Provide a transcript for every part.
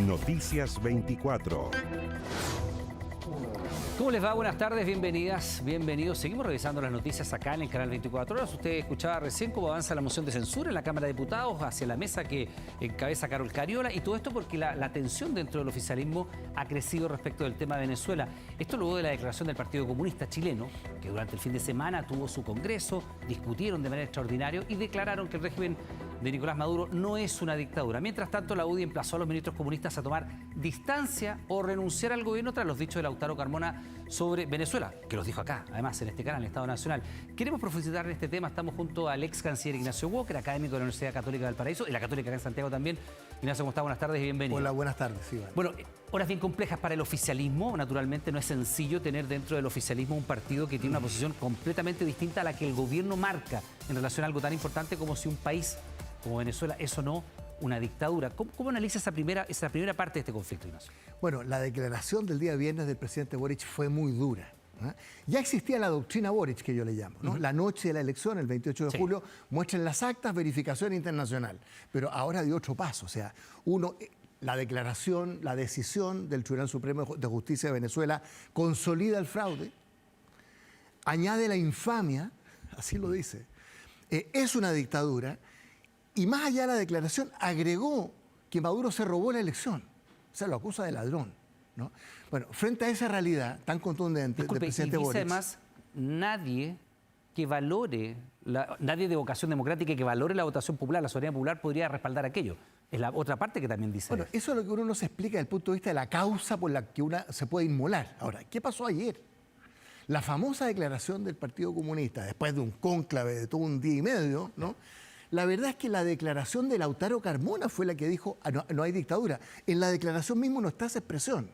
Noticias 24. ¿Cómo les va? Buenas tardes, bienvenidas, bienvenidos. Seguimos revisando las noticias acá en el canal 24 Horas. Usted escuchaba recién cómo avanza la moción de censura en la Cámara de Diputados hacia la mesa que encabeza Carol Cariola, y todo esto porque la tensión dentro del oficialismo ha crecido respecto del tema de Venezuela. Esto luego de la declaración del Partido Comunista Chileno, que durante el fin de semana tuvo su congreso, discutieron de manera extraordinaria y declararon que el régimen de Nicolás Maduro no es una dictadura. Mientras tanto, la UDI emplazó a los ministros comunistas a tomar distancia o renunciar al gobierno tras los dichos de Lautaro Carmona sobre Venezuela, que los dijo acá, además, en este canal, en el Estado Nacional. Queremos profundizar en este tema. Estamos junto al ex canciller Ignacio Walker, académico de la Universidad Católica del Paraíso, y la Católica acá en Santiago también. Ignacio, ¿cómo está? Buenas tardes y bienvenido. Hola, buenas tardes, Iván. Bueno, horas bien complejas para el oficialismo. Naturalmente no es sencillo tener dentro del oficialismo un partido que tiene una posición completamente distinta a la que el gobierno marca en relación a algo tan importante como si un país como Venezuela es o no una dictadura. ¿Cómo analiza esa primera parte de este conflicto, Ignacio? Bueno, la declaración del día viernes del presidente Boric fue muy dura. Ya existía la doctrina Boric, que yo le llamo, ¿no? La noche de la elección, el 28 de julio, muestran las actas, verificación internacional. Pero ahora dio otro paso. O sea, la declaración, la decisión del Tribunal Supremo de Justicia de Venezuela consolida el fraude, añade la infamia, así lo dice, es una dictadura. Y más allá de la declaración, agregó que Maduro se robó la elección. O sea, lo acusa de ladrón, ¿no? Bueno, frente a esa realidad tan contundente del presidente Boric... además, nadie que valore, nadie de vocación democrática que valore la votación popular, la soberanía popular, podría respaldar aquello. Es la otra parte que también dice. Bueno, eso es lo que uno no se explica desde el punto de vista de la causa por la que una se puede inmolar. Ahora, ¿qué pasó ayer? La famosa declaración del Partido Comunista, después de un cónclave de todo un día y medio, ¿no? La verdad es que la declaración de Lautaro Carmona fue la que dijo, no hay dictadura. En la declaración mismo no está esa expresión.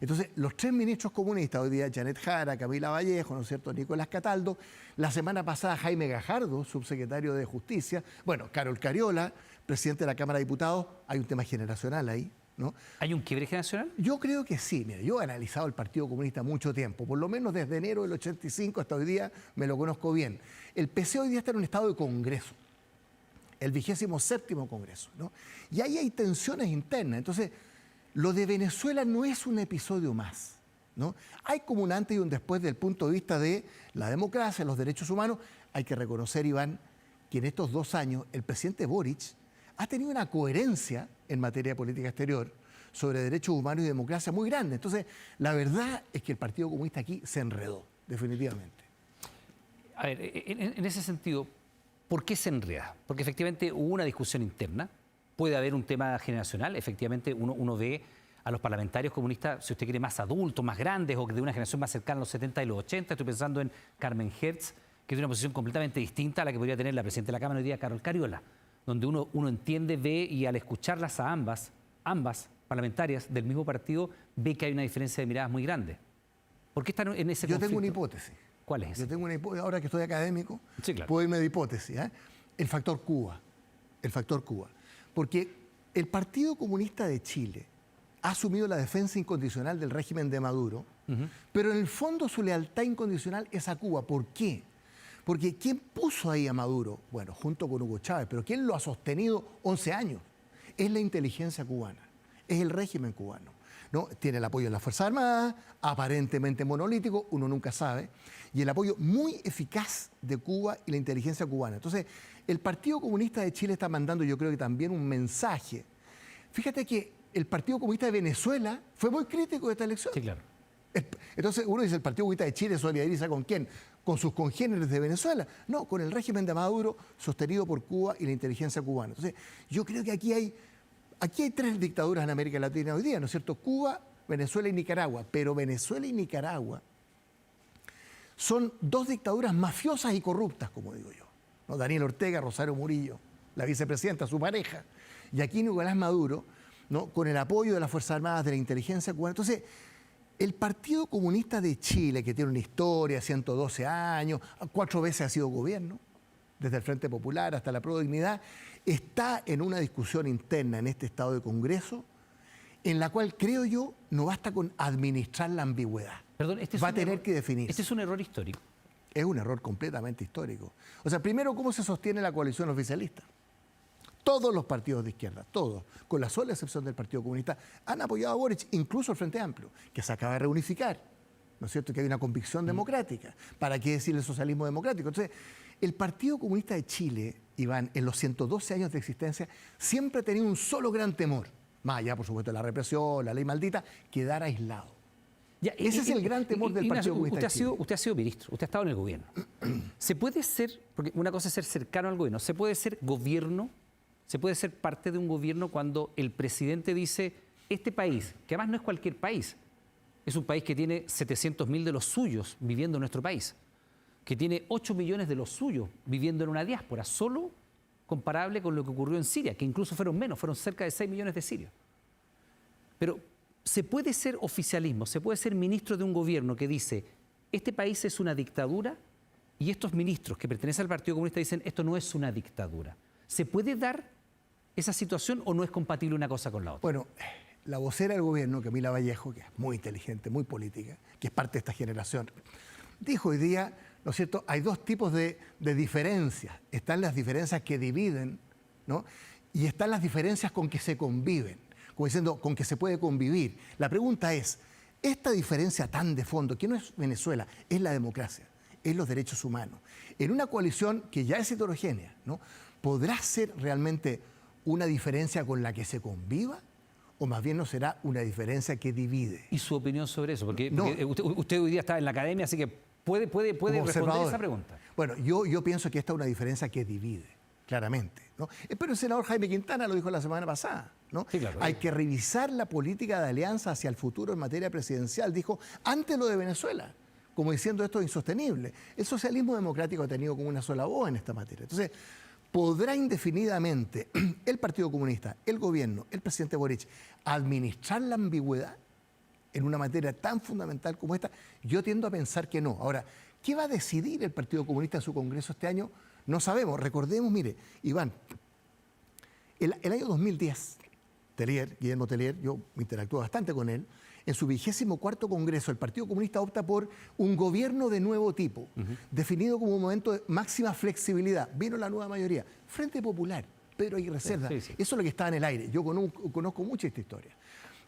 Entonces, los tres ministros comunistas, hoy día Janet Jara, Camila Vallejo, ¿no es cierto?, Nicolás Cataldo, la semana pasada Jaime Gajardo, subsecretario de Justicia, bueno, Carol Cariola, presidente de la Cámara de Diputados, hay un tema generacional ahí, ¿no? ¿Hay un quiebre generacional? Yo creo que sí. Mira, yo he analizado el Partido Comunista mucho tiempo, por lo menos desde enero del 85 hasta hoy día me lo conozco bien. El PC hoy día está en un estado de congreso, el 27º Congreso, ¿no? Y ahí hay tensiones internas. Entonces, lo de Venezuela no es un episodio más, ¿no? Hay como un antes y un después desde el punto de vista de la democracia, los derechos humanos. Hay que reconocer, Iván, que en estos 2 años el presidente Boric ha tenido una coherencia en materia de política exterior sobre derechos humanos y democracia muy grande. Entonces, la verdad es que el Partido Comunista aquí se enredó, definitivamente. A ver, en ese sentido, ¿por qué se enreda? Porque efectivamente hubo una discusión interna, puede haber un tema generacional, efectivamente uno ve a los parlamentarios comunistas, si usted quiere, más adultos, más grandes, o de una generación más cercana a los 70 y los 80, estoy pensando en Carmen Hertz, que tiene una posición completamente distinta a la que podría tener la presidenta de la Cámara hoy día, Carol Cariola, donde uno entiende, ve, y al escucharlas a ambas parlamentarias del mismo partido, ve que hay una diferencia de miradas muy grande. ¿Por qué están en ese conflicto? Yo tengo una hipótesis. ¿Cuál es esa? Yo tengo una hipótesis, ahora que estoy académico, sí, claro, puedo irme de hipótesis, ¿eh? El factor Cuba. Porque el Partido Comunista de Chile ha asumido la defensa incondicional del régimen de Maduro, pero en el fondo su lealtad incondicional es a Cuba. ¿Por qué? Porque ¿quién puso ahí a Maduro? Bueno, junto con Hugo Chávez, pero ¿quién lo ha sostenido 11 años? Es la inteligencia cubana, es el régimen cubano, ¿no? Tiene el apoyo de las Fuerzas Armadas, aparentemente monolítico, uno nunca sabe, y el apoyo muy eficaz de Cuba y la inteligencia cubana. Entonces, el Partido Comunista de Chile está mandando, yo creo que también, un mensaje. Fíjate que el Partido Comunista de Venezuela fue muy crítico de esta elección. Sí, claro. Entonces, uno dice, ¿el Partido Comunista de Chile solidariza con quién? ¿Con sus congéneres de Venezuela? No, con el régimen de Maduro, sostenido por Cuba y la inteligencia cubana. Entonces, yo creo que aquí hay 3 dictaduras en América Latina hoy día, ¿no es cierto? Cuba, Venezuela y Nicaragua. Pero Venezuela y Nicaragua son 2 dictaduras mafiosas y corruptas, como digo yo, ¿no? Daniel Ortega, Rosario Murillo, la vicepresidenta, su pareja. Y aquí Nicolás Maduro, ¿no?, con el apoyo de las Fuerzas Armadas, de la inteligencia cubana. Entonces, el Partido Comunista de Chile, que tiene una historia, 112 años, 4 veces ha sido gobierno, desde el Frente Popular hasta la Pro Dignidad, está en una discusión interna en este estado de Congreso, en la cual, creo yo, no basta con administrar la ambigüedad. Perdón, va a tener que definir. Este es un error histórico. Es un error completamente histórico. O sea, primero, ¿cómo se sostiene la coalición oficialista? todos los partidos de izquierda, todos, con la sola excepción del Partido Comunista, han apoyado a Boric, incluso el Frente Amplio, que se acaba de reunificar, ¿no es cierto?, que hay una convicción democrática. ¿Para qué decir el socialismo democrático? Entonces, el Partido Comunista de Chile, Iván, en los 112 años de existencia, siempre ha tenido un solo gran temor, más allá, por supuesto, de la represión, la ley maldita, quedar aislado. Ya, Ese es el gran temor del Partido Comunista de Chile. Usted ha sido ministro, usted ha estado en el gobierno. ¿Se puede ser, porque una cosa es ser cercano al gobierno, ¿se puede ser gobierno, se puede ser parte de un gobierno cuando el presidente dice, este país, que además no es cualquier país, es un país que tiene 700.000 de los suyos viviendo en nuestro país, que tiene 8 millones de los suyos viviendo en una diáspora, solo comparable con lo que ocurrió en Siria, que incluso fueron menos, fueron cerca de 6 millones de sirios. Pero se puede ser oficialismo, se puede ser ministro de un gobierno que dice, este país es una dictadura, y estos ministros que pertenecen al Partido Comunista dicen, esto no es una dictadura. ¿Se puede dar esa situación o no es compatible una cosa con la otra? Bueno, la vocera del gobierno, Camila Vallejo, que es muy inteligente, muy política, que es parte de esta generación, dijo hoy día, ¿no es cierto?, hay dos tipos de diferencias. Están las diferencias que dividen, ¿no?, y están las diferencias con que se conviven, como diciendo, con que se puede convivir. La pregunta es, esta diferencia tan de fondo, que no es Venezuela, es la democracia, es los derechos humanos. En una coalición que ya es heterogénea, ¿no?, ¿podrá ser realmente una diferencia con la que se conviva? ¿O más bien no será una diferencia que divide? ¿Y su opinión sobre eso? Porque No. usted hoy día está en la academia, así que puede responder esa pregunta. Bueno, yo pienso que esta es una diferencia que divide, claramente, ¿no? Pero el senador Jaime Quintana lo dijo la semana pasada, ¿no? Sí, claro. Hay que revisar la política de alianza hacia el futuro en materia presidencial. Dijo, antes lo de Venezuela, como diciendo esto es insostenible. El socialismo democrático ha tenido como una sola voz en esta materia. Entonces, ¿podrá indefinidamente el Partido Comunista, el gobierno, el presidente Boric, administrar la ambigüedad en una materia tan fundamental como esta? Yo tiendo a pensar que no. Ahora, ¿qué va a decidir el Partido Comunista en su Congreso este año? No sabemos. Recordemos, mire, Iván, el año 2010, Guillermo Tellier, yo me interactúo bastante con él, en su 24º Congreso, el Partido Comunista opta por un gobierno de nuevo tipo, definido como un momento de máxima flexibilidad. Vino la nueva mayoría. Frente Popular, Pedro Aguirre Cerda. Sí, sí. Eso es lo que estaba en el aire. Yo conozco mucho esta historia.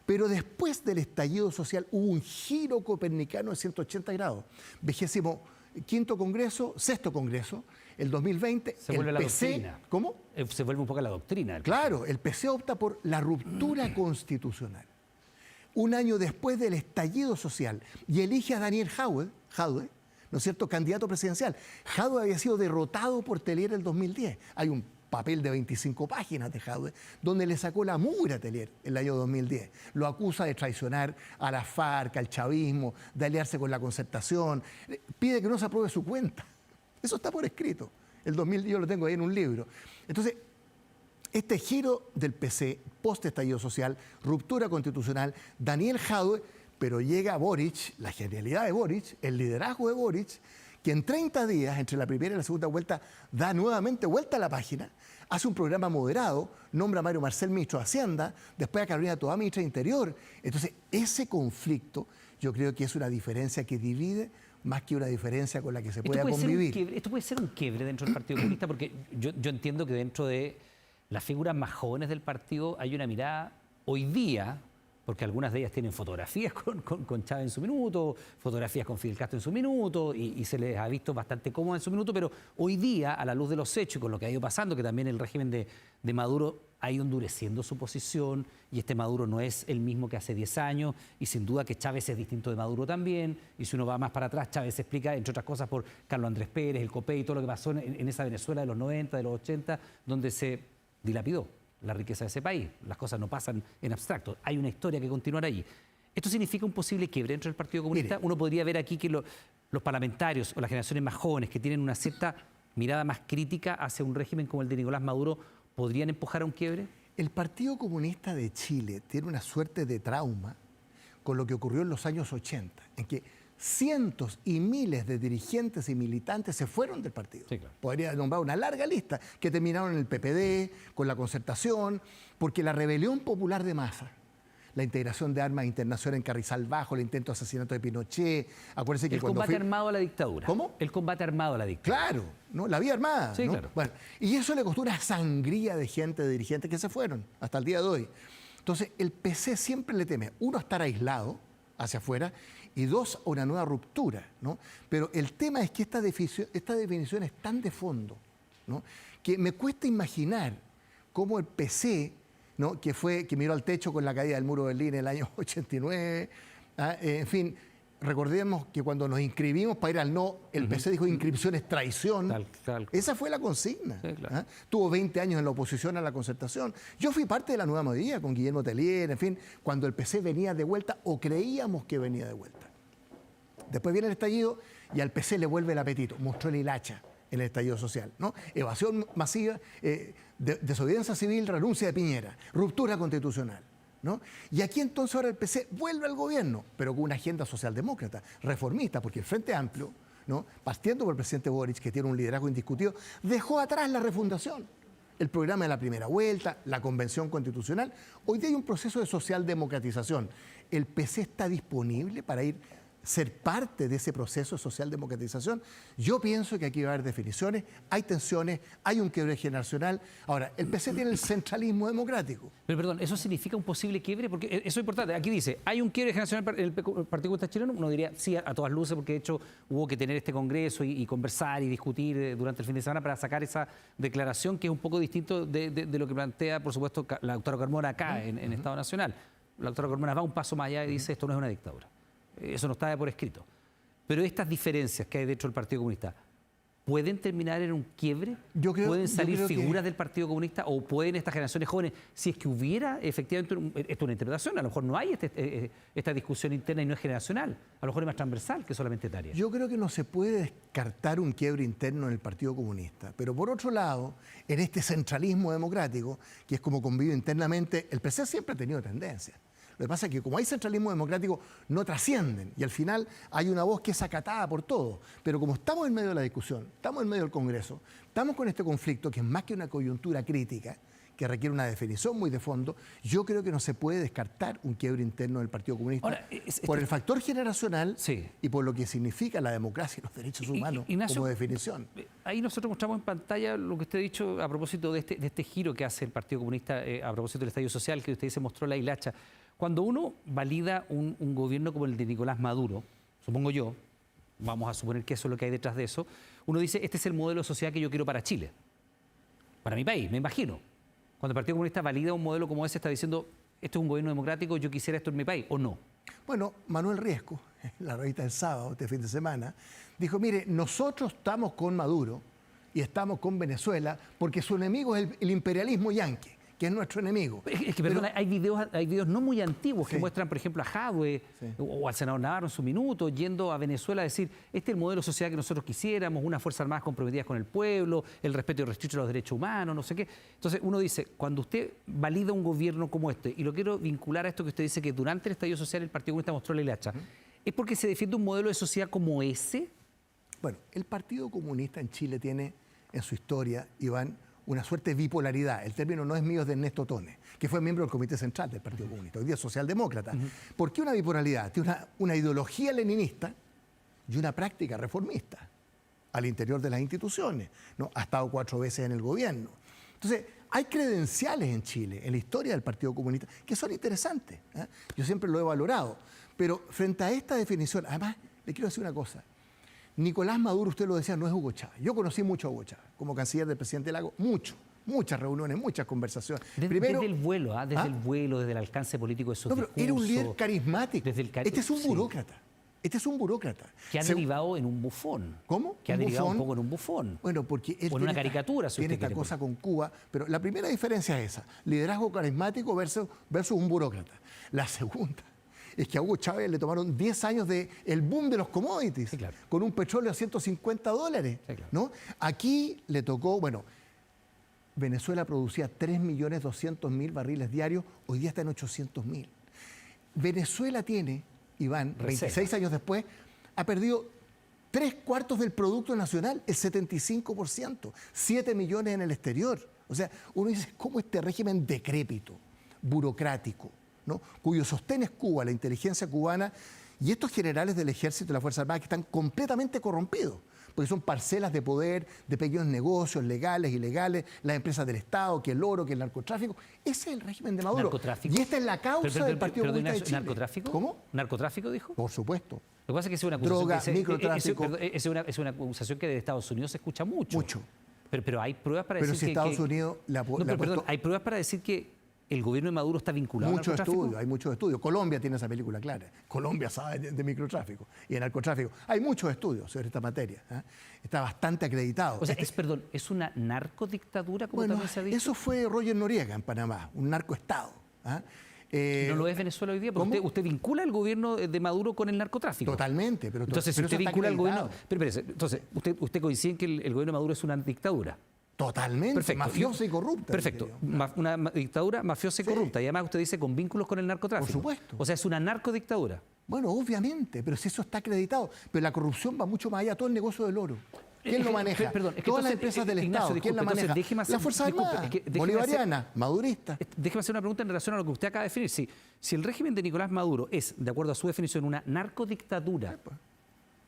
Pero después del estallido social hubo un giro copernicano de 180 grados. 25º Congreso, 6º Congreso, el 2020, Se vuelve el la PC... doctrina. ¿Cómo? Se vuelve un poco la doctrina. Claro, el PC opta por la ruptura constitucional. Un año después del estallido social, y elige a Daniel Jadue, ¿no es cierto?, candidato presidencial. Jadue había sido derrotado por Tellier en el 2010. Hay un papel de 25 páginas de Jadue, donde le sacó la mugre a Tellier en el año 2010. Lo acusa de traicionar a la FARC, al chavismo, de aliarse con la Concertación. Pide que no se apruebe su cuenta. Eso está por escrito. El 2000 yo lo tengo ahí en un libro. Entonces, este giro del PC, post-estallido social, ruptura constitucional, Daniel Jadue, pero llega Boric, la genialidad de Boric, el liderazgo de Boric, que en 30 días, entre la primera y la segunda vuelta, da nuevamente vuelta a la página, hace un programa moderado, nombra a Mario Marcel ministro de Hacienda, después a Carolina Toá ministra de Interior. Entonces, ese conflicto yo creo que es una diferencia que divide más que una diferencia con la que se pueda convivir. Esto puede ser un quiebre dentro del Partido Comunista, porque yo entiendo que dentro de las figuras más jóvenes del partido hay una mirada hoy día, porque algunas de ellas tienen fotografías con Chávez en su minuto, fotografías con Fidel Castro en su minuto, y se les ha visto bastante cómoda en su minuto, pero hoy día, a la luz de los hechos y con lo que ha ido pasando, que también el régimen de Maduro ha ido endureciendo su posición, y este Maduro no es el mismo que hace 10 años, y sin duda que Chávez es distinto de Maduro también, y si uno va más para atrás, Chávez se explica, entre otras cosas, por Carlos Andrés Pérez, el COPEI, y todo lo que pasó en esa Venezuela de los 90, de los 80, donde se dilapidó la riqueza de ese país. Las cosas no pasan en abstracto. Hay una historia que continuar allí. ¿Esto significa un posible quiebre dentro del Partido Comunista? Mire, uno podría ver aquí que los parlamentarios o las generaciones más jóvenes que tienen una cierta mirada más crítica hacia un régimen como el de Nicolás Maduro podrían empujar a un quiebre. El Partido Comunista de Chile tiene una suerte de trauma con lo que ocurrió en los años 80, en que cientos y miles de dirigentes y militantes se fueron del partido. Sí, claro. Podría nombrar una larga lista que terminaron en el PPD, con la Concertación, porque la rebelión popular de masa, la integración de armas internacionales en Carrizal Bajo, el intento de asesinato de Pinochet. Acuérdense que El cuando combate armado a la dictadura. ¿Cómo? El combate armado a la dictadura. Claro, ¿no? La vía armada. Sí, ¿no? claro. Bueno, y eso le costó una sangría de gente, de dirigentes que se fueron hasta el día de hoy. Entonces, el PC siempre le teme, uno, a estar aislado hacia afuera, y dos, a una nueva ruptura, ¿no? Pero el tema es que esta definición es tan de fondo, ¿no? Que me cuesta imaginar cómo el PC, ¿no? que miró al techo con la caída del muro de Berlín en el año 89, en fin, recordemos que cuando nos inscribimos para ir al no, el PC dijo inscripción es traición. Tal. Esa fue la consigna. Sí, claro. Tuvo 20 años en la oposición a la concertación. Yo fui parte de la nueva mayoría con Guillermo Tellier, en fin, cuando el PC venía de vuelta o creíamos que venía de vuelta. Después viene el estallido y al PC le vuelve el apetito. Mostró el hilacha en el estallido social, ¿no? Evasión masiva, desobediencia civil, renuncia de Piñera, ruptura constitucional, ¿no? Y aquí entonces ahora el PC vuelve al gobierno, pero con una agenda socialdemócrata, reformista, porque el Frente Amplio, ¿no? Partiendo por el presidente Boric, que tiene un liderazgo indiscutido, dejó atrás la refundación, el programa de la primera vuelta, la convención constitucional. Hoy día hay un proceso de socialdemocratización. ¿El PC está disponible para ser parte de ese proceso de socialdemocratización? Yo pienso que aquí va a haber definiciones, hay tensiones, hay un quiebre generacional. Ahora, el PC tiene el centralismo democrático. Pero perdón, ¿eso significa un posible quiebre? Porque eso es importante. Aquí dice, ¿hay un quiebre generacional en el Partido Comunista Chileno? Uno diría sí a todas luces, porque de hecho hubo que tener este congreso y conversar y discutir durante el fin de semana para sacar esa declaración que es un poco distinto de lo que plantea, por supuesto, la doctora Carmona acá en Estado Nacional. La doctora Carmona va un paso más allá y dice, esto no es una dictadura. Eso no está por escrito. Pero estas diferencias que hay dentro del Partido Comunista, ¿pueden terminar en un quiebre? ¿Pueden salir figuras del Partido Comunista? ¿O pueden estas generaciones jóvenes, si es que hubiera efectivamente, esto es una interpretación, a lo mejor no hay esta discusión interna y no es generacional, a lo mejor es más transversal que solamente etaria? Yo creo que no se puede descartar un quiebre interno en el Partido Comunista, pero por otro lado, en este centralismo democrático, que es como convive internamente, el PC siempre ha tenido tendencias. Lo que pasa es que como hay centralismo democrático, no trascienden y al final hay una voz que es acatada por todos. Pero como estamos en medio de la discusión, estamos en medio del Congreso, estamos con este conflicto que es más que una coyuntura crítica, que requiere una definición muy de fondo, yo creo que no se puede descartar un quiebre interno del Partido Comunista. Ahora, por el factor generacional y por lo que significa la democracia y los derechos humanos Ignacio, como definición. Ahí nosotros mostramos en pantalla lo que usted ha dicho a propósito de este giro que hace el Partido Comunista a propósito del estallido social, que usted dice mostró la hilacha. Cuando uno valida un gobierno como el de Nicolás Maduro, supongo yo, vamos a suponer que eso es lo que hay detrás de eso, uno dice, este es el modelo de sociedad que yo quiero para Chile, para mi país, me imagino. Cuando el Partido Comunista valida un modelo como ese, está diciendo, esto es un gobierno democrático, yo quisiera esto en mi país, ¿o no? Bueno, Manuel Riesco, en la revista del sábado, este fin de semana, dijo, mire, nosotros estamos con Maduro y estamos con Venezuela porque su enemigo es el imperialismo yanqui, que es nuestro enemigo. Es que, perdón, hay videos no muy antiguos que muestran, por ejemplo, a Jadwe o al senador Navarro en su minuto, yendo a Venezuela a decir, este es el modelo de sociedad que nosotros quisiéramos, unas Fuerzas Armadas comprometidas con el pueblo, el respeto y respeto a los derechos humanos, no sé qué. Entonces, uno dice, cuando usted valida un gobierno como este, y lo quiero vincular a esto que usted dice, que durante el estallido social el Partido Comunista mostró la hilacha, ¿es porque se defiende un modelo de sociedad como ese? Bueno, el Partido Comunista en Chile tiene en su historia, Iván, una suerte de bipolaridad. El término no es mío, es de Ernesto Tone, que fue miembro del Comité Central del Partido Comunista, hoy día socialdemócrata. ¿Por qué una bipolaridad? Tiene una ideología leninista y una práctica reformista al interior de las instituciones, ¿no? Ha estado 4 veces en el gobierno. Entonces, hay credenciales en Chile, en la historia del Partido Comunista, que son interesantes. Yo siempre lo he valorado. Pero frente a esta definición, además, le quiero decir una cosa. Nicolás Maduro, usted lo decía, no es Hugo Chávez. Yo conocí mucho a Hugo Chávez, como canciller del presidente Lago, muchas reuniones, muchas conversaciones. Primero, desde el vuelo, desde el alcance político de sus discursos. Era un líder carismático. Este es un burócrata. Este es un burócrata. Que ha derivado en un bufón. ¿Cómo? Que ha derivado un poco en un bufón. Bueno, porque él o en una caricatura, si tiene usted esta cosa con Cuba, pero la primera diferencia es esa, liderazgo carismático versus un burócrata. La segunda es que a Hugo Chávez le tomaron 10 años del boom de los commodities, sí, claro, con un petróleo a $150, sí, claro, ¿no? Aquí le tocó, Venezuela producía 3.200.000 barriles diarios, hoy día está en 800.000. Venezuela tiene, Iván, 26 años después, ha perdido 3/4 del Producto Nacional, el 75%, 7 millones en el exterior. O sea, uno dice, ¿cómo este régimen decrépito, burocrático, ¿no? Cuyo sostén es Cuba, la inteligencia cubana, y estos generales del ejército y la Fuerza Armada que están completamente corrompidos, porque son parcelas de poder, de pequeños negocios legales, ilegales, las empresas del Estado, que el oro, que el narcotráfico. Ese es el régimen de Maduro. ¿Narcotráfico? Y esta es la causa del Partido Comunista de Chile. ¿Narcotráfico? ¿Cómo? ¿Narcotráfico, dijo? Por supuesto. Lo que pasa es que es una acusación Droga, que microtráfico. es una acusación que de Estados Unidos se escucha mucho. Mucho. Pero hay pruebas para Pero decir si Estados Unidos perdón, hay pruebas para decir que el gobierno de Maduro está vinculado al narcotráfico. Hay muchos estudios. Colombia tiene esa película clara. Colombia sabe de microtráfico y de narcotráfico. Hay muchos estudios sobre esta materia. Está bastante acreditado. O sea, ¿es una narcodictadura, como bueno, también se ha dicho? eso fue Roger Noriega en Panamá, un narcoestado. ¿No lo es Venezuela hoy día? Porque usted vincula el gobierno de Maduro con el narcotráfico. Totalmente. Entonces, si usted vincula al gobierno... Pero, entonces, ¿usted coincide en que el gobierno de Maduro es una dictadura? Totalmente, perfecto. Mafiosa y corrupta. Perfecto, una dictadura mafiosa y corrupta. Y además usted dice con vínculos con el narcotráfico. Por supuesto. O sea, es una narcodictadura. Bueno, obviamente, pero si eso está acreditado. Pero la corrupción va mucho más allá, todo el negocio del oro. ¿Quién lo maneja? Todas las empresas del Estado, ¿quién la maneja? La Fuerza Armada, bolivariana, madurista. Déjeme hacer una pregunta en relación a lo que usted acaba de definir. Si el régimen de Nicolás Maduro es, de acuerdo a su definición, una narcodictadura,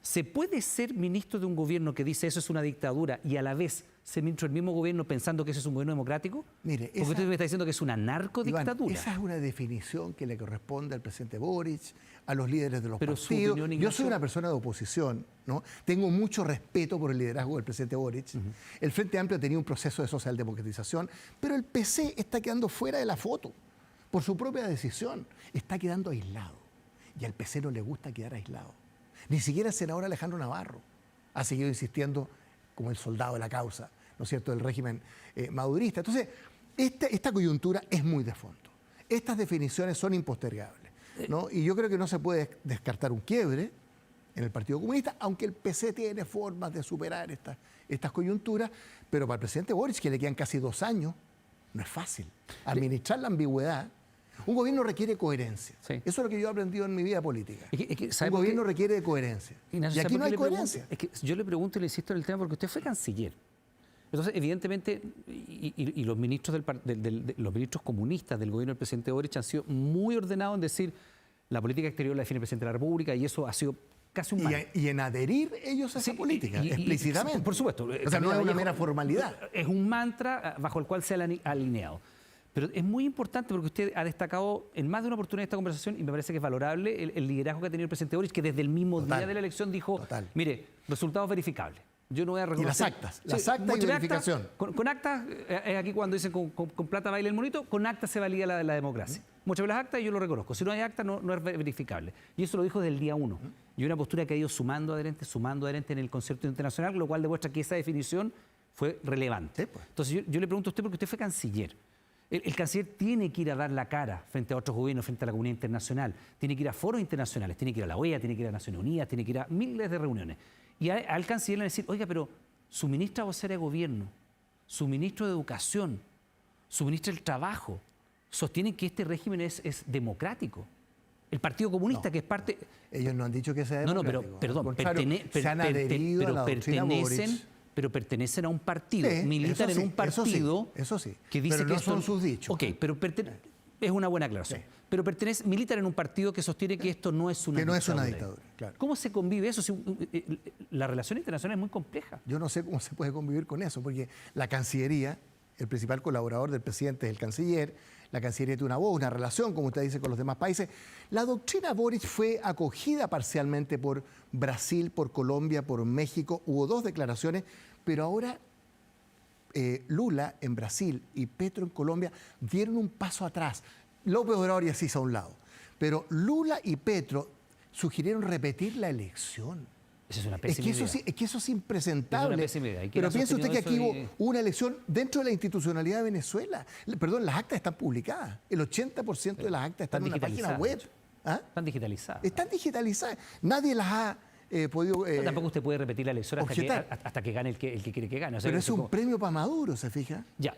¿se puede ser ministro de un gobierno que dice eso es una dictadura y a la vez ser ministro del mismo gobierno pensando que ese es un gobierno democrático? Mire, porque usted me está diciendo que es una narcodictadura. Iván, esa es una definición que le corresponde al presidente Boric, a los líderes de los Pero partidos. Yo soy una persona de oposición, ¿no? Tengo mucho respeto por el liderazgo del presidente Boric. El Frente Amplio tenía un proceso de socialdemocratización, pero el PC está quedando fuera de la foto por su propia decisión. Está quedando aislado. Y al PC no le gusta quedar aislado. Ni siquiera el senador Alejandro Navarro ha seguido insistiendo como el soldado de la causa, ¿no es cierto?, del régimen madurista. Entonces, esta coyuntura es muy de fondo. Estas definiciones son impostergables, ¿no? Y yo creo que no se puede descartar un quiebre en el Partido Comunista, aunque el PC tiene formas de superar estas coyunturas, pero para el presidente Boric, que le quedan casi 2 años, no es fácil. Administrar la ambigüedad. Un gobierno requiere coherencia. Sí. Eso es lo que yo he aprendido en mi vida política. Un gobierno requiere de coherencia. Ignacio, y aquí no hay coherencia. Es que yo le pregunto y le insisto en el tema porque usted fue canciller. Entonces, evidentemente, y los ministros los ministros comunistas del gobierno del presidente Boric han sido muy ordenados en decir la política exterior la define el presidente de la República y eso ha sido casi un mal. Y en adherir ellos a esa política, explícitamente. Por supuesto. O sea, no es una mera formalidad. Es un mantra bajo el cual se han alineado. Pero es muy importante porque usted ha destacado en más de una oportunidad de esta conversación y me parece que es valorable el liderazgo que ha tenido el presidente Boric, que desde el mismo día de la elección dijo, mire, resultados verificables. Yo no voy a reconocer... Y las actas y verificación. Con actas, es aquí cuando dicen con plata baila el monito, con actas se valida la democracia. Muchas veces las actas yo lo reconozco. Si no hay actas, no es verificable. Y eso lo dijo desde el día 1. Y una postura que ha ido sumando adherente en el concierto internacional, lo cual demuestra que esa definición fue relevante. Sí, pues. Entonces yo le pregunto a usted, porque usted fue canciller. El canciller tiene que ir a dar la cara frente a otros gobiernos, frente a la comunidad internacional, tiene que ir a foros internacionales, tiene que ir a la OEA, tiene que ir a Naciones Unidas, tiene que ir a miles de reuniones. Y al canciller le decir, oiga, pero su ministra vocera de gobierno, su ministro de Educación, su ministro del Trabajo, sostienen que este régimen es democrático. El Partido Comunista, que es parte... Ellos no han dicho que sea democrático. No, pero perdón, se han adherido a la doctrina Boric. Pero pertenecen a un partido, militan en un partido eso sí, que dice pero no que son sus dichos. Ok, pero es una buena aclaración. Sí. Pero militan en un partido que sostiene que esto no es una dictadura. Que no es una dictadura, claro. ¿Cómo se convive eso? La relación internacional es muy compleja. Yo no sé cómo se puede convivir con eso, porque la Cancillería, el principal colaborador del presidente es el canciller, la Cancillería tiene una voz, una relación, como usted dice, con los demás países. La doctrina Boric fue acogida parcialmente por Brasil, por Colombia, por México. Hubo 2 declaraciones, pero ahora Lula en Brasil y Petro en Colombia dieron un paso atrás. López Obrador ya se hizo a un lado. Pero Lula y Petro sugirieron repetir la elección. Esa es una pésima idea. Es que eso es impresentable. Es una pésima idea. Pero piense usted que aquí hubo una elección dentro de la institucionalidad de Venezuela. Perdón, las actas están publicadas. El 80% de las actas están en una página web. ¿Ah? Están digitalizadas. Están digitalizadas. Nadie las ha podido... tampoco usted puede repetir la elección hasta que gane el que quiere que gane. O sea, pero es un premio para Maduro, ¿se fija? Ya,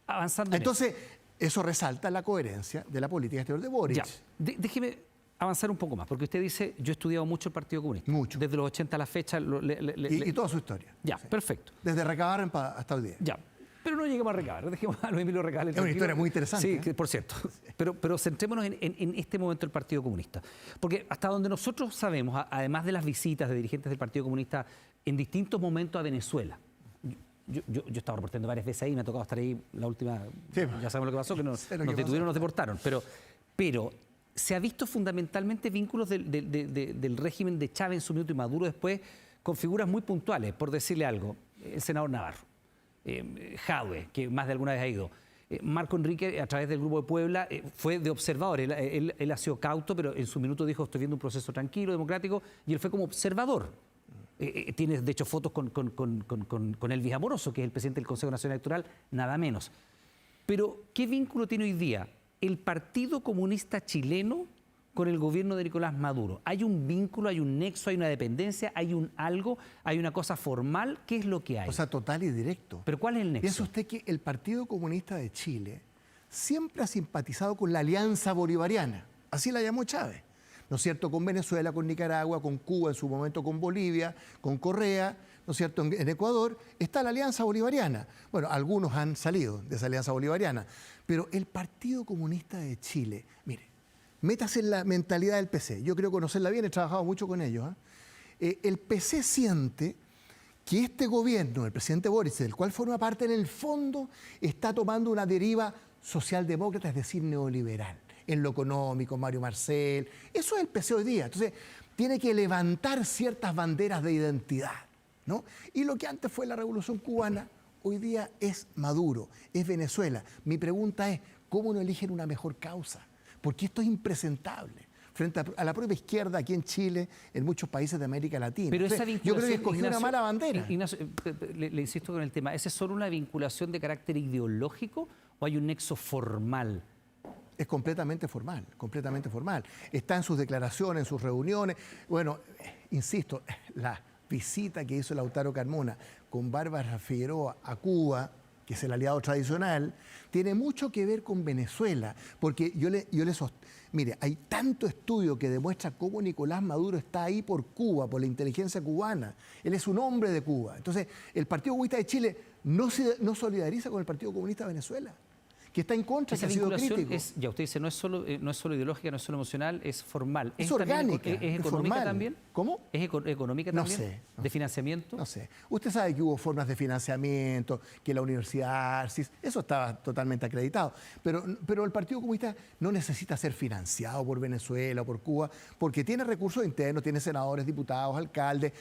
avanzando Entonces, eso resalta la coherencia de la política exterior de Boric. Ya, déjeme avanzar un poco más, porque usted dice, yo he estudiado mucho el Partido Comunista. Mucho. Desde los 80 a la fecha. Y toda su historia. Ya, sí. Perfecto. Desde Recabarren hasta hoy día. Ya. Pero no lleguemos a Recabar, dejemos a Luis Emilio Recabar. Es una historia muy interesante. Sí, por cierto. Pero centrémonos en este momento del Partido Comunista. Porque hasta donde nosotros sabemos, además de las visitas de dirigentes del Partido Comunista en distintos momentos a Venezuela, yo he estado reportando varias veces ahí, me ha tocado estar ahí la última, Sí. ya sabemos lo que pasó, que nos Sé lo que detuvieron, pasó. nos deportaron. Pero se ha visto fundamentalmente vínculos del régimen de Chávez en su minuto y Maduro después con figuras muy puntuales, por decirle algo. El senador Navarro, Jadwe, que más de alguna vez ha ido. Marco Enrique, a través del Grupo de Puebla, fue de observador. Él ha sido cauto, pero en su minuto dijo, estoy viendo un proceso tranquilo, democrático, y él fue como observador. Tiene, de hecho, fotos con Elvis Amoroso, que es el presidente del Consejo Nacional Electoral, nada menos. Pero, ¿qué vínculo tiene hoy día el Partido Comunista Chileno con el gobierno de Nicolás Maduro? ¿Hay un vínculo, hay un nexo, hay una dependencia, hay un algo, hay una cosa formal? ¿Qué es lo que hay? O sea, total y directo. ¿Pero cuál es el Piensa nexo? usted que el Partido Comunista de Chile siempre ha simpatizado con la Alianza Bolivariana, así la llamó Chávez, ¿no es cierto? Con Venezuela, con Nicaragua, con Cuba, en su momento con Bolivia, con Correa, ¿no es cierto? En Ecuador está la Alianza Bolivariana. Bueno, algunos han salido de esa Alianza Bolivariana, pero el Partido Comunista de Chile, mire, métase en la mentalidad del PC. Yo creo conocerla bien, he trabajado mucho con ellos. El PC siente que este gobierno, el presidente Boric, del cual forma parte en el fondo, está tomando una deriva socialdemócrata, es decir, neoliberal. En lo económico, Mario Marcel, eso es el PC hoy día. Entonces, tiene que levantar ciertas banderas de identidad, ¿no? Y lo que antes fue la Revolución Cubana, hoy día es Maduro, es Venezuela. Mi pregunta es, ¿cómo no eligen una mejor causa? Porque esto es impresentable frente a la propia izquierda aquí en Chile, en muchos países de América Latina. Pero esa Entonces, yo creo que vinculación, escogió una mala bandera. Ignacio, le insisto con el tema, ¿esa es solo una vinculación de carácter ideológico o hay un nexo formal? Es completamente formal, completamente formal. Está en sus declaraciones, en sus reuniones. Bueno, insisto, la visita que hizo Lautaro Carmona con Bárbara Figueroa a Cuba, que es el aliado tradicional, tiene mucho que ver con Venezuela, porque mire, hay tanto estudio que demuestra cómo Nicolás Maduro está ahí por Cuba, por la inteligencia cubana. Él es un hombre de Cuba. Entonces, el Partido Comunista de Chile no solidariza con el Partido Comunista de Venezuela, que está en contra, que Esa ha sido vinculación crítico. es, ya usted dice, no es solo ideológica, no es solo emocional, es formal. Es también orgánica, ¿Es es económica formal. también? ¿Cómo? ¿Es económica No también? sé, no ¿De financiamiento? No sé. Usted sabe que hubo formas de financiamiento, que la Universidad Arcis, eso estaba totalmente acreditado. Pero el Partido Comunista no necesita ser financiado por Venezuela o por Cuba, porque tiene recursos internos, tiene senadores, diputados, alcaldes,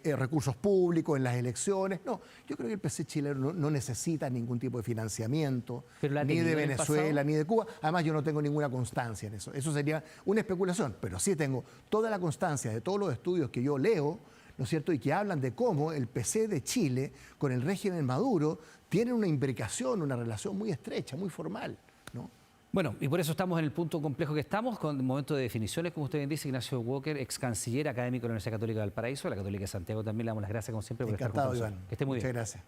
recursos públicos en las elecciones. No, yo creo que el PC chileno no necesita ningún tipo de financiamiento, Pero la ha ni de tenido en el Venezuela, pasado. ni de Cuba. Además, yo no tengo ninguna constancia en eso. Eso sería una especulación, pero sí tengo toda la constancia de todos los estudios que yo leo, ¿no es cierto?, y que hablan de cómo el PC de Chile con el régimen Maduro tienen una imbricación, una relación muy estrecha, muy formal, ¿no? Bueno, y por eso estamos en el punto complejo que estamos, con el momento de definiciones, como usted bien dice, Ignacio Walker, ex canciller académico de la Universidad Católica de Valparaíso, la Católica de Santiago también, le damos las gracias como siempre por estar con Encantado, nosotros. Iván. Que esté muy Muchas bien. gracias.